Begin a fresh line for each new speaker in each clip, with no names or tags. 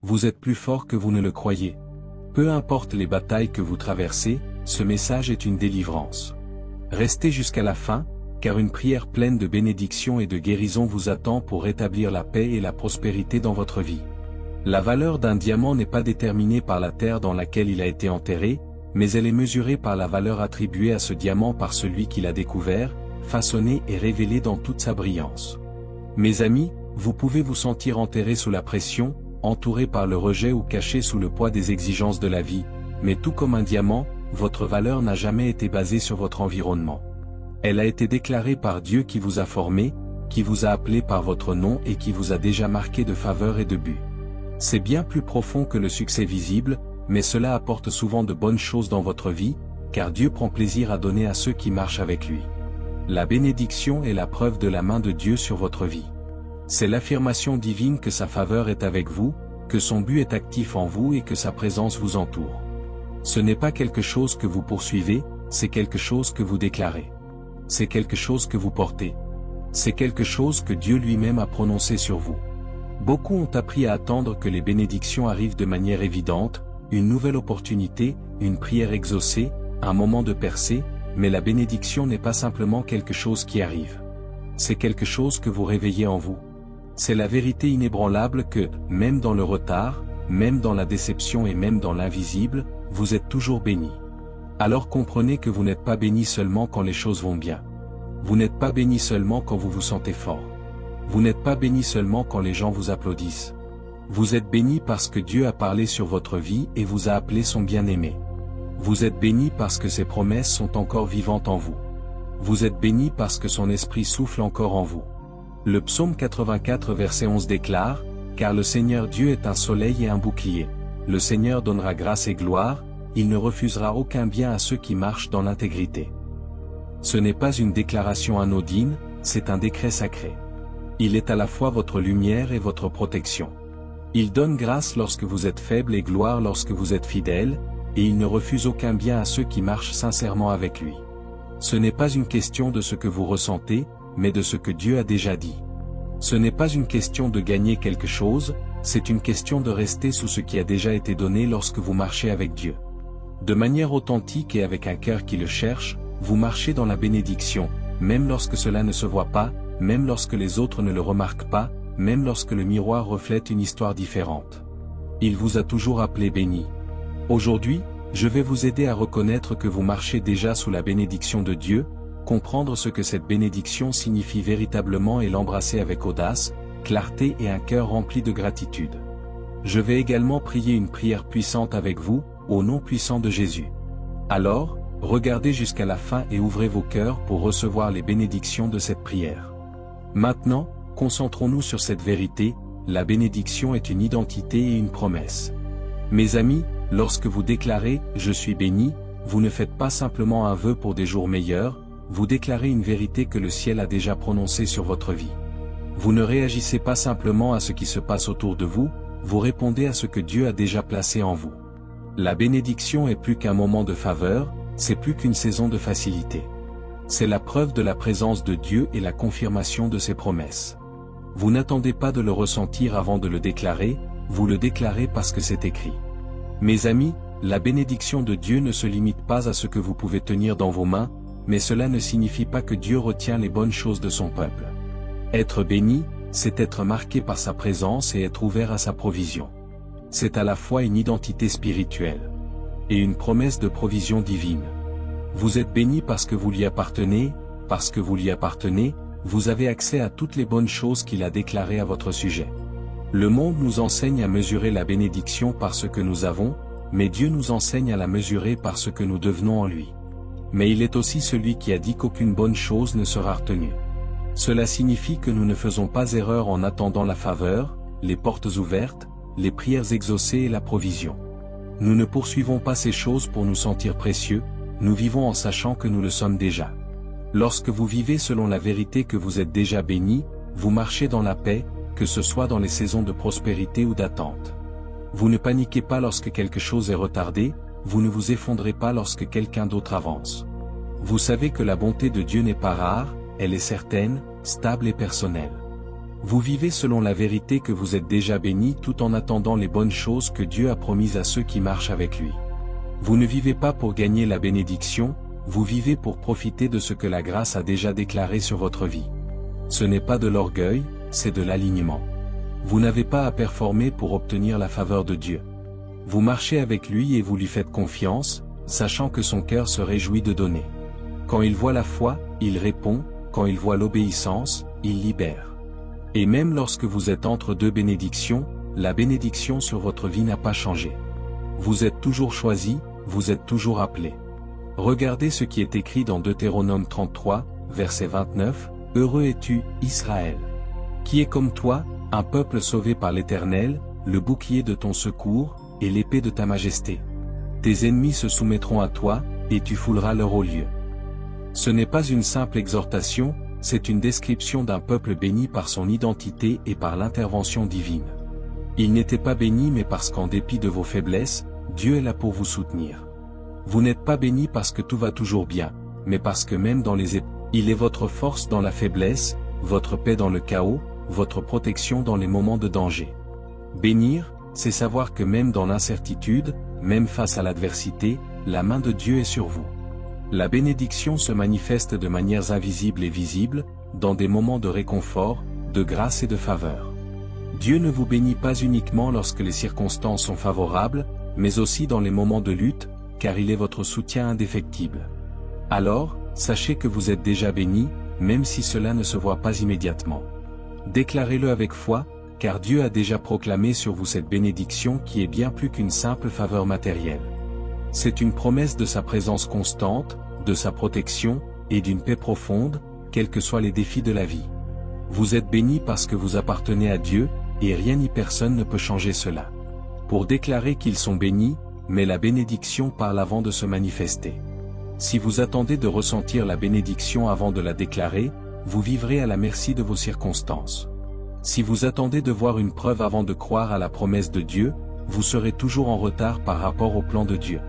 Vous êtes plus fort que vous ne le croyez. Peu importe les batailles que vous traversez, ce message est une délivrance. Restez jusqu'à la fin, car une prière pleine de bénédictions et de guérison vous attend pour rétablir la paix et la prospérité dans votre vie. La valeur d'un diamant n'est pas déterminée par la terre dans laquelle il a été enterré, mais elle est mesurée par la valeur attribuée à ce diamant par celui qui l'a découvert, façonné et révélé dans toute sa brillance. Mes amis, vous pouvez vous sentir enterré sous la pression, entouré par le rejet ou caché sous le poids des exigences de la vie, mais tout comme un diamant, votre valeur n'a jamais été basée sur votre environnement. Elle a été déclarée par Dieu qui vous a formé, qui vous a appelé par votre nom et qui vous a déjà marqué de faveur et de but. C'est bien plus profond que le succès visible, mais cela apporte souvent de bonnes choses dans votre vie, car Dieu prend plaisir à donner à ceux qui marchent avec lui. La bénédiction est la preuve de la main de Dieu sur votre vie. C'est l'affirmation divine que sa faveur est avec vous, que son but est actif en vous et que sa présence vous entoure. Ce n'est pas quelque chose que vous poursuivez, c'est quelque chose que vous déclarez. C'est quelque chose que vous portez. C'est quelque chose que Dieu lui-même a prononcé sur vous. Beaucoup ont appris à attendre que les bénédictions arrivent de manière évidente, une nouvelle opportunité, une prière exaucée, un moment de percée, mais la bénédiction n'est pas simplement quelque chose qui arrive. C'est quelque chose que vous réveillez en vous. C'est la vérité inébranlable que, même dans le retard, même dans la déception et même dans l'invisible, vous êtes toujours béni. Alors comprenez que vous n'êtes pas béni seulement quand les choses vont bien. Vous n'êtes pas béni seulement quand vous vous sentez fort. Vous n'êtes pas béni seulement quand les gens vous applaudissent. Vous êtes béni parce que Dieu a parlé sur votre vie et vous a appelé son bien-aimé. Vous êtes béni parce que ses promesses sont encore vivantes en vous. Vous êtes béni parce que son esprit souffle encore en vous. Le psaume 84 verset 11 déclare, « Car le Seigneur Dieu est un soleil et un bouclier. Le Seigneur donnera grâce et gloire, il ne refusera aucun bien à ceux qui marchent dans l'intégrité. » Ce n'est pas une déclaration anodine, c'est un décret sacré. Il est à la fois votre lumière et votre protection. Il donne grâce lorsque vous êtes faible et gloire lorsque vous êtes fidèle, et il ne refuse aucun bien à ceux qui marchent sincèrement avec lui. Ce n'est pas une question de ce que vous ressentez, mais de ce que Dieu a déjà dit. Ce n'est pas une question de gagner quelque chose, c'est une question de rester sous ce qui a déjà été donné lorsque vous marchez avec Dieu. De manière authentique et avec un cœur qui le cherche, vous marchez dans la bénédiction, même lorsque cela ne se voit pas, même lorsque les autres ne le remarquent pas, même lorsque le miroir reflète une histoire différente. Il vous a toujours appelé béni. Aujourd'hui, je vais vous aider à reconnaître que vous marchez déjà sous la bénédiction de Dieu, comprendre ce que cette bénédiction signifie véritablement et l'embrasser avec audace, clarté et un cœur rempli de gratitude. Je vais également prier une prière puissante avec vous, au nom puissant de Jésus. Alors, regardez jusqu'à la fin et ouvrez vos cœurs pour recevoir les bénédictions de cette prière. Maintenant, concentrons-nous sur cette vérité, la bénédiction est une identité et une promesse. Mes amis, lorsque vous déclarez « Je suis béni », vous ne faites pas simplement un vœu pour des jours meilleurs, vous déclarez une vérité que le ciel a déjà prononcée sur votre vie. Vous ne réagissez pas simplement à ce qui se passe autour de vous, vous répondez à ce que Dieu a déjà placé en vous. La bénédiction est plus qu'un moment de faveur, c'est plus qu'une saison de facilité. C'est la preuve de la présence de Dieu et la confirmation de ses promesses. Vous n'attendez pas de le ressentir avant de le déclarer, vous le déclarez parce que c'est écrit. Mes amis, la bénédiction de Dieu ne se limite pas à ce que vous pouvez tenir dans vos mains, mais cela ne signifie pas que Dieu retient les bonnes choses de son peuple. Être béni, c'est être marqué par sa présence et être ouvert à sa provision. C'est à la fois une identité spirituelle et une promesse de provision divine. Vous êtes béni parce que vous lui appartenez, parce que vous lui appartenez, vous avez accès à toutes les bonnes choses qu'il a déclarées à votre sujet. Le monde nous enseigne à mesurer la bénédiction par ce que nous avons, mais Dieu nous enseigne à la mesurer par ce que nous devenons en lui. Mais il est aussi celui qui a dit qu'aucune bonne chose ne sera retenue. Cela signifie que nous ne faisons pas erreur en attendant la faveur, les portes ouvertes, les prières exaucées et la provision. Nous ne poursuivons pas ces choses pour nous sentir précieux, nous vivons en sachant que nous le sommes déjà. Lorsque vous vivez selon la vérité que vous êtes déjà béni, vous marchez dans la paix, que ce soit dans les saisons de prospérité ou d'attente. Vous ne paniquez pas lorsque quelque chose est retardé, vous ne vous effondrez pas lorsque quelqu'un d'autre avance. Vous savez que la bonté de Dieu n'est pas rare, elle est certaine, stable et personnelle. Vous vivez selon la vérité que vous êtes déjà béni tout en attendant les bonnes choses que Dieu a promises à ceux qui marchent avec lui. Vous ne vivez pas pour gagner la bénédiction, vous vivez pour profiter de ce que la grâce a déjà déclaré sur votre vie. Ce n'est pas de l'orgueil, c'est de l'alignement. Vous n'avez pas à performer pour obtenir la faveur de Dieu. Vous marchez avec lui et vous lui faites confiance, sachant que son cœur se réjouit de donner. Quand il voit la foi, il répond, quand il voit l'obéissance, il libère. Et même lorsque vous êtes entre deux bénédictions, la bénédiction sur votre vie n'a pas changé. Vous êtes toujours choisi, vous êtes toujours appelé. Regardez ce qui est écrit dans Deutéronome 33, verset 29, « Heureux es-tu, Israël, qui est comme toi, un peuple sauvé par l'Éternel, le bouclier de ton secours, et l'épée de ta majesté. Tes ennemis se soumettront à toi, et tu fouleras leur haut lieu. » Ce n'est pas une simple exhortation, c'est une description d'un peuple béni par son identité et par l'intervention divine. Il n'était pas béni mais parce qu'en dépit de vos faiblesses, Dieu est là pour vous soutenir. Vous n'êtes pas béni parce que tout va toujours bien, mais parce que même dans les épreuves, il est votre force dans la faiblesse, votre paix dans le chaos, votre protection dans les moments de danger. Bénir, c'est savoir que même dans l'incertitude, même face à l'adversité, la main de Dieu est sur vous. La bénédiction se manifeste de manières invisibles et visibles, dans des moments de réconfort, de grâce et de faveur. Dieu ne vous bénit pas uniquement lorsque les circonstances sont favorables, mais aussi dans les moments de lutte, car il est votre soutien indéfectible. Alors, sachez que vous êtes déjà béni, même si cela ne se voit pas immédiatement. Déclarez-le avec foi, car Dieu a déjà proclamé sur vous cette bénédiction qui est bien plus qu'une simple faveur matérielle. C'est une promesse de sa présence constante, de sa protection, et d'une paix profonde, quels que soient les défis de la vie. Vous êtes béni parce que vous appartenez à Dieu, et rien ni personne ne peut changer cela. Pour déclarer qu'ils sont bénis, mais la bénédiction parle avant de se manifester. Si vous attendez de ressentir la bénédiction avant de la déclarer, vous vivrez à la merci de vos circonstances. Si vous attendez de voir une preuve avant de croire à la promesse de Dieu, vous serez toujours en retard par rapport au plan de Dieu.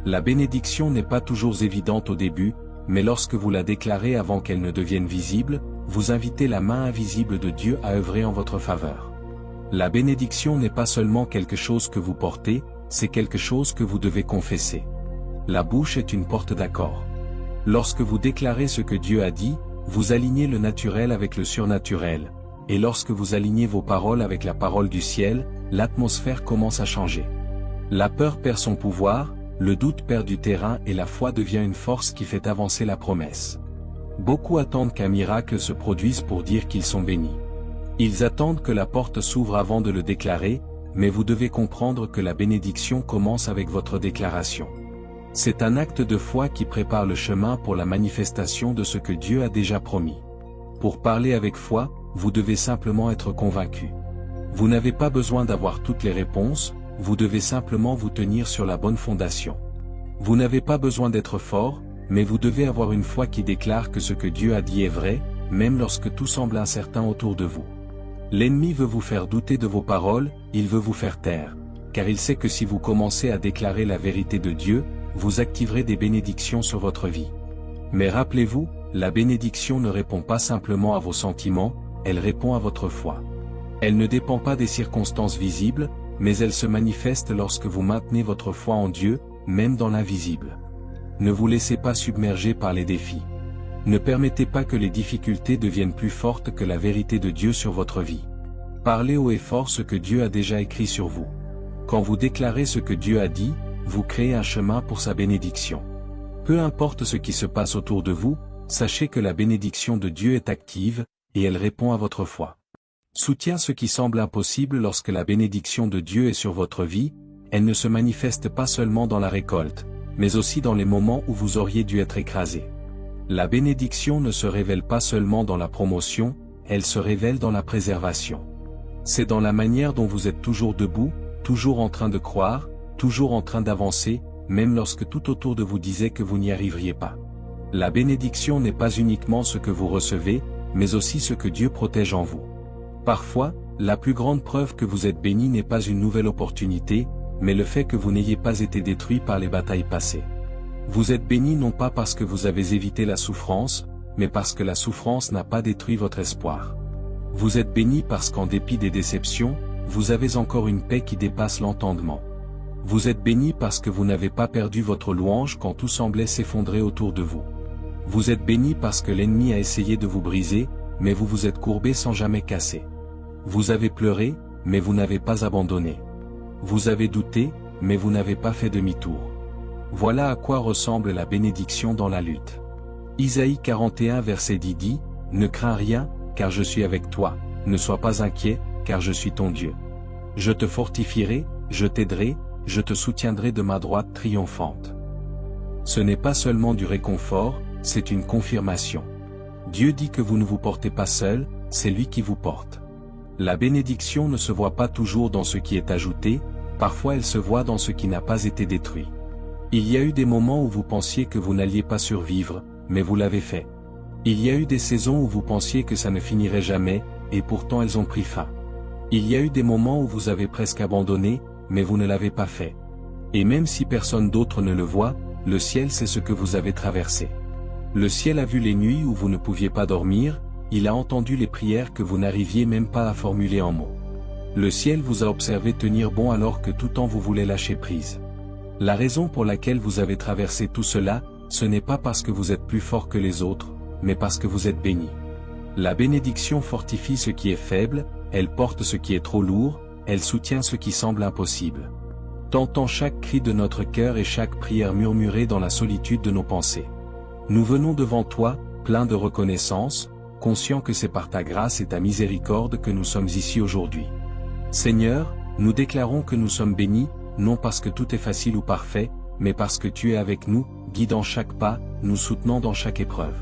La bénédiction n'est pas toujours évidente au début, mais lorsque vous la déclarez avant qu'elle ne devienne visible, vous invitez la main invisible de Dieu à œuvrer en votre faveur. La bénédiction n'est pas seulement quelque chose que vous portez, c'est quelque chose que vous devez confesser. La bouche est une porte d'accord. Lorsque vous déclarez ce que Dieu a dit, vous alignez le naturel avec le surnaturel, et lorsque vous alignez vos paroles avec la parole du ciel, l'atmosphère commence à changer. La peur perd son pouvoir, le doute perd du terrain et la foi devient une force qui fait avancer la promesse. Beaucoup attendent qu'un miracle se produise pour dire qu'ils sont bénis. Ils attendent que la porte s'ouvre avant de le déclarer, mais vous devez comprendre que la bénédiction commence avec votre déclaration. C'est un acte de foi qui prépare le chemin pour la manifestation de ce que Dieu a déjà promis. Pour parler avec foi, vous devez simplement être convaincu. Vous n'avez pas besoin d'avoir toutes les réponses, vous devez simplement vous tenir sur la bonne fondation. Vous n'avez pas besoin d'être fort, mais vous devez avoir une foi qui déclare que ce que Dieu a dit est vrai, même lorsque tout semble incertain autour de vous. L'ennemi veut vous faire douter de vos paroles, il veut vous faire taire, car il sait que si vous commencez à déclarer la vérité de Dieu, vous activerez des bénédictions sur votre vie. Mais rappelez-vous, la bénédiction ne répond pas simplement à vos sentiments, elle répond à votre foi. Elle ne dépend pas des circonstances visibles, mais elle se manifeste lorsque vous maintenez votre foi en Dieu, même dans l'invisible. Ne vous laissez pas submerger par les défis. Ne permettez pas que les difficultés deviennent plus fortes que la vérité de Dieu sur votre vie. Parlez haut et fort ce que Dieu a déjà écrit sur vous. Quand vous déclarez ce que Dieu a dit, vous créez un chemin pour sa bénédiction. Peu importe ce qui se passe autour de vous, sachez que la bénédiction de Dieu est active, et elle répond à votre foi. Soutient ce qui semble impossible lorsque la bénédiction de Dieu est sur votre vie, elle ne se manifeste pas seulement dans la récolte, mais aussi dans les moments où vous auriez dû être écrasé. La bénédiction ne se révèle pas seulement dans la promotion, elle se révèle dans la préservation. C'est dans la manière dont vous êtes toujours debout, toujours en train de croire, toujours en train d'avancer, même lorsque tout autour de vous disait que vous n'y arriveriez pas. La bénédiction n'est pas uniquement ce que vous recevez, mais aussi ce que Dieu protège en vous. Parfois, la plus grande preuve que vous êtes béni n'est pas une nouvelle opportunité, mais le fait que vous n'ayez pas été détruit par les batailles passées. Vous êtes béni non pas parce que vous avez évité la souffrance, mais parce que la souffrance n'a pas détruit votre espoir. Vous êtes béni parce qu'en dépit des déceptions, vous avez encore une paix qui dépasse l'entendement. Vous êtes béni parce que vous n'avez pas perdu votre louange quand tout semblait s'effondrer autour de vous. Vous êtes béni parce que l'ennemi a essayé de vous briser, mais vous vous êtes courbé sans jamais casser. Vous avez pleuré, mais vous n'avez pas abandonné. Vous avez douté, mais vous n'avez pas fait demi-tour. Voilà à quoi ressemble la bénédiction dans la lutte. Isaïe 41 verset 10 dit, « Ne crains rien, car je suis avec toi, ne sois pas inquiet, car je suis ton Dieu. Je te fortifierai, je t'aiderai, je te soutiendrai de ma droite triomphante. » Ce n'est pas seulement du réconfort, c'est une confirmation. Dieu dit que vous ne vous portez pas seul, c'est lui qui vous porte. La bénédiction ne se voit pas toujours dans ce qui est ajouté, parfois elle se voit dans ce qui n'a pas été détruit. Il y a eu des moments où vous pensiez que vous n'alliez pas survivre, mais vous l'avez fait. Il y a eu des saisons où vous pensiez que ça ne finirait jamais, et pourtant elles ont pris fin. Il y a eu des moments où vous avez presque abandonné, mais vous ne l'avez pas fait. Et même si personne d'autre ne le voit, le ciel sait ce que vous avez traversé. Le ciel a vu les nuits où vous ne pouviez pas dormir, il a entendu les prières que vous n'arriviez même pas à formuler en mots. Le ciel vous a observé tenir bon alors que tout temps vous voulez lâcher prise. La raison pour laquelle vous avez traversé tout cela, ce n'est pas parce que vous êtes plus fort que les autres, mais parce que vous êtes béni. La bénédiction fortifie ce qui est faible, elle porte ce qui est trop lourd, elle soutient ce qui semble impossible. T'entends chaque cri de notre cœur et chaque prière murmurée dans la solitude de nos pensées. Nous venons devant toi, pleins de reconnaissance, conscients que c'est par ta grâce et ta miséricorde que nous sommes ici aujourd'hui. Seigneur, nous déclarons que nous sommes bénis, non parce que tout est facile ou parfait, mais parce que tu es avec nous, guidant chaque pas, nous soutenant dans chaque épreuve.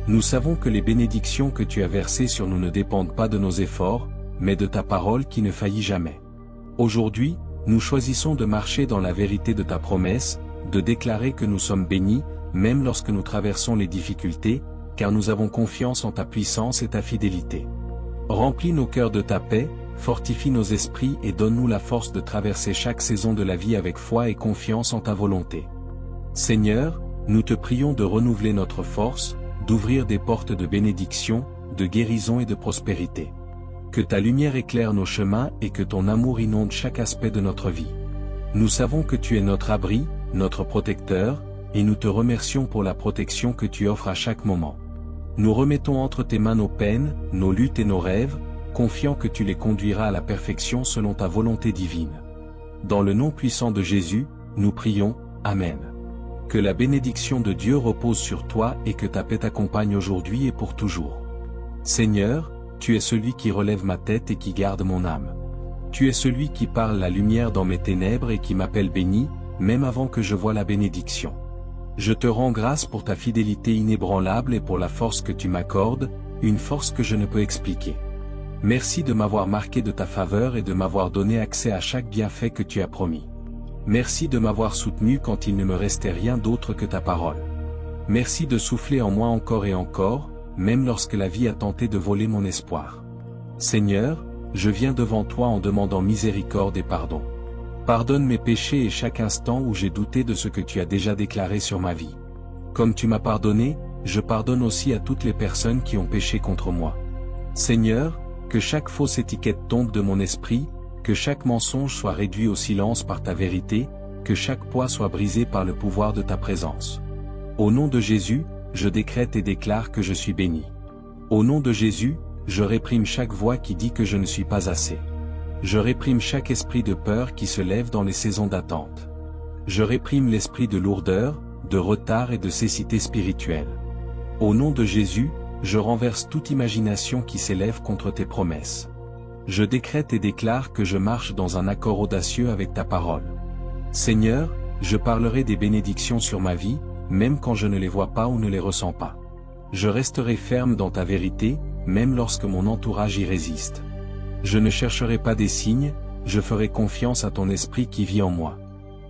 Nous savons que les bénédictions que tu as versées sur nous ne dépendent pas de nos efforts, mais de ta parole qui ne faillit jamais. Aujourd'hui, nous choisissons de marcher dans la vérité de ta promesse, de déclarer que nous sommes bénis, même lorsque nous traversons les difficultés, car nous avons confiance en ta puissance et ta fidélité. Remplis nos cœurs de ta paix, fortifie nos esprits et donne-nous la force de traverser chaque saison de la vie avec foi et confiance en ta volonté. Seigneur, nous te prions de renouveler notre force, d'ouvrir des portes de bénédiction, de guérison et de prospérité. Que ta lumière éclaire nos chemins et que ton amour inonde chaque aspect de notre vie. Nous savons que tu es notre abri, notre protecteur, et nous te remercions pour la protection que tu offres à chaque moment. Nous remettons entre tes mains nos peines, nos luttes et nos rêves, confiants que tu les conduiras à la perfection selon ta volonté divine. Dans le nom puissant de Jésus, nous prions, Amen. Que la bénédiction de Dieu repose sur toi et que ta paix t'accompagne aujourd'hui et pour toujours. Seigneur, tu es celui qui relève ma tête et qui garde mon âme. Tu es celui qui parle la lumière dans mes ténèbres et qui m'appelle béni, même avant que je voie la bénédiction. Je te rends grâce pour ta fidélité inébranlable et pour la force que tu m'accordes, une force que je ne peux expliquer. Merci de m'avoir marqué de ta faveur et de m'avoir donné accès à chaque bienfait que tu as promis. Merci de m'avoir soutenu quand il ne me restait rien d'autre que ta parole. Merci de souffler en moi encore et encore, même lorsque la vie a tenté de voler mon espoir. Seigneur, je viens devant toi en demandant miséricorde et pardon. Pardonne mes péchés et chaque instant où j'ai douté de ce que tu as déjà déclaré sur ma vie. Comme tu m'as pardonné, je pardonne aussi à toutes les personnes qui ont péché contre moi. Seigneur, que chaque fausse étiquette tombe de mon esprit, que chaque mensonge soit réduit au silence par ta vérité, que chaque poids soit brisé par le pouvoir de ta présence. Au nom de Jésus, je décrète et déclare que je suis béni. Au nom de Jésus, je réprime chaque voix qui dit que je ne suis pas assez. Je réprime chaque esprit de peur qui se lève dans les saisons d'attente. Je réprime l'esprit de lourdeur, de retard et de cécité spirituelle. Au nom de Jésus, je renverse toute imagination qui s'élève contre tes promesses. Je décrète et déclare que je marche dans un accord audacieux avec ta parole. Seigneur, je parlerai des bénédictions sur ma vie, même quand je ne les vois pas ou ne les ressens pas. Je resterai ferme dans ta vérité, même lorsque mon entourage y résiste. Je ne chercherai pas des signes, je ferai confiance à ton esprit qui vit en moi.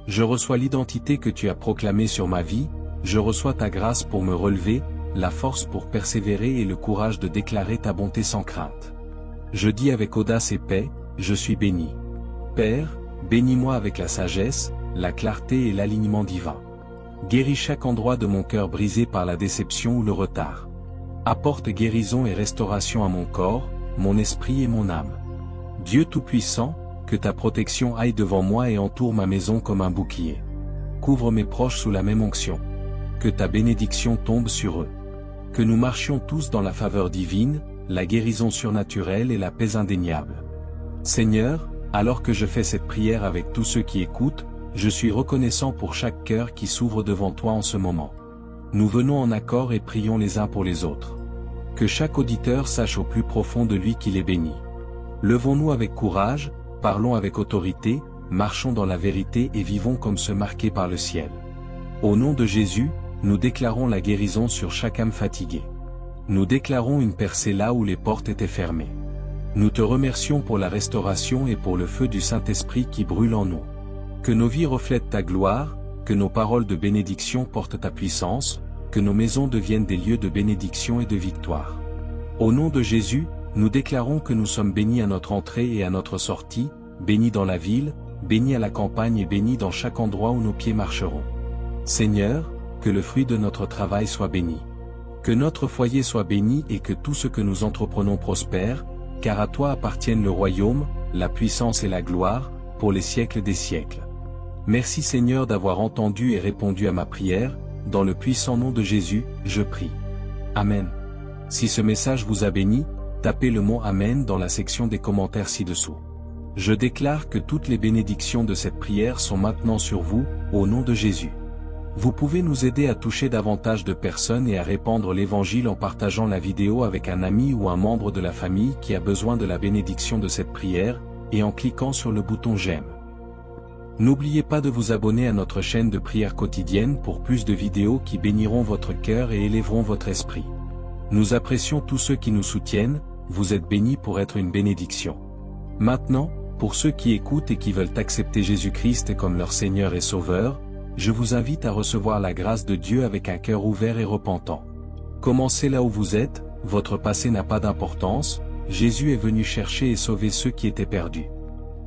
Je reçois l'identité que tu as proclamée sur ma vie, je reçois ta grâce pour me relever, la force pour persévérer et le courage de déclarer ta bonté sans crainte. Je dis avec audace et paix, je suis béni. Père, bénis-moi avec la sagesse, la clarté et l'alignement divin. Guéris chaque endroit de mon cœur brisé par la déception ou le retard. Apporte guérison et restauration à mon corps, mon esprit et mon âme. Dieu Tout-Puissant, que ta protection aille devant moi et entoure ma maison comme un bouclier. Couvre mes proches sous la même onction. Que ta bénédiction tombe sur eux. Que nous marchions tous dans la faveur divine, la guérison surnaturelle et la paix indéniable. Seigneur, alors que je fais cette prière avec tous ceux qui écoutent, je suis reconnaissant pour chaque cœur qui s'ouvre devant toi en ce moment. Nous venons en accord et prions les uns pour les autres. Que chaque auditeur sache au plus profond de lui qu'il est béni. Levons-nous avec courage, parlons avec autorité, marchons dans la vérité et vivons comme ceux marqués par le ciel. Au nom de Jésus, nous déclarons la guérison sur chaque âme fatiguée. Nous déclarons une percée là où les portes étaient fermées. Nous te remercions pour la restauration et pour le feu du Saint-Esprit qui brûle en nous. Que nos vies reflètent ta gloire, que nos paroles de bénédiction portent ta puissance, que nos maisons deviennent des lieux de bénédiction et de victoire. Au nom de Jésus, nous déclarons que nous sommes bénis à notre entrée et à notre sortie, bénis dans la ville, bénis à la campagne et bénis dans chaque endroit où nos pieds marcheront. Seigneur, que le fruit de notre travail soit béni. Que notre foyer soit béni et que tout ce que nous entreprenons prospère, car à toi appartiennent le royaume, la puissance et la gloire, pour les siècles des siècles. Merci Seigneur d'avoir entendu et répondu à ma prière, dans le puissant nom de Jésus, je prie. Amen. Si ce message vous a béni, tapez le mot Amen dans la section des commentaires ci-dessous. Je déclare que toutes les bénédictions de cette prière sont maintenant sur vous, au nom de Jésus. Vous pouvez nous aider à toucher davantage de personnes et à répandre l'évangile en partageant la vidéo avec un ami ou un membre de la famille qui a besoin de la bénédiction de cette prière, et en cliquant sur le bouton j'aime. N'oubliez pas de vous abonner à notre chaîne de prière quotidienne pour plus de vidéos qui béniront votre cœur et élèveront votre esprit. Nous apprécions tous ceux qui nous soutiennent, vous êtes bénis pour être une bénédiction. Maintenant, pour ceux qui écoutent et qui veulent accepter Jésus-Christ comme leur Seigneur et Sauveur, je vous invite à recevoir la grâce de Dieu avec un cœur ouvert et repentant. Commencez là où vous êtes, votre passé n'a pas d'importance, Jésus est venu chercher et sauver ceux qui étaient perdus.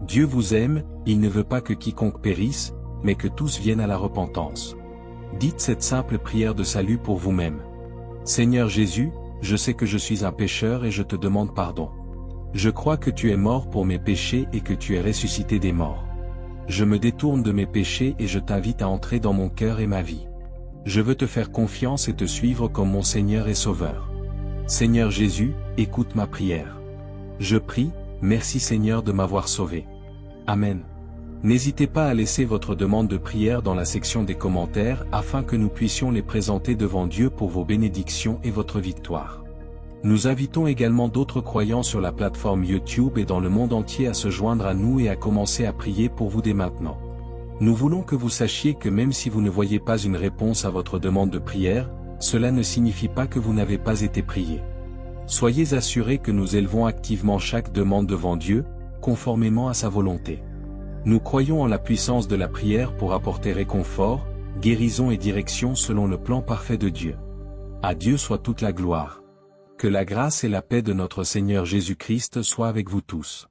Dieu vous aime, il ne veut pas que quiconque périsse, mais que tous viennent à la repentance. Dites cette simple prière de salut pour vous-même. Seigneur Jésus, je sais que je suis un pécheur et je te demande pardon. Je crois que tu es mort pour mes péchés et que tu es ressuscité des morts. Je me détourne de mes péchés et je t'invite à entrer dans mon cœur et ma vie. Je veux te faire confiance et te suivre comme mon Seigneur et Sauveur. Seigneur Jésus, écoute ma prière. Je prie, merci Seigneur de m'avoir sauvé. Amen. N'hésitez pas à laisser votre demande de prière dans la section des commentaires afin que nous puissions les présenter devant Dieu pour vos bénédictions et votre victoire. Nous invitons également d'autres croyants sur la plateforme YouTube et dans le monde entier à se joindre à nous et à commencer à prier pour vous dès maintenant. Nous voulons que vous sachiez que même si vous ne voyez pas une réponse à votre demande de prière, cela ne signifie pas que vous n'avez pas été prié. Soyez assurés que nous élevons activement chaque demande devant Dieu, conformément à sa volonté. Nous croyons en la puissance de la prière pour apporter réconfort, guérison et direction selon le plan parfait de Dieu. À Dieu soit toute la gloire. Que la grâce et la paix de notre Seigneur Jésus-Christ soient avec vous tous.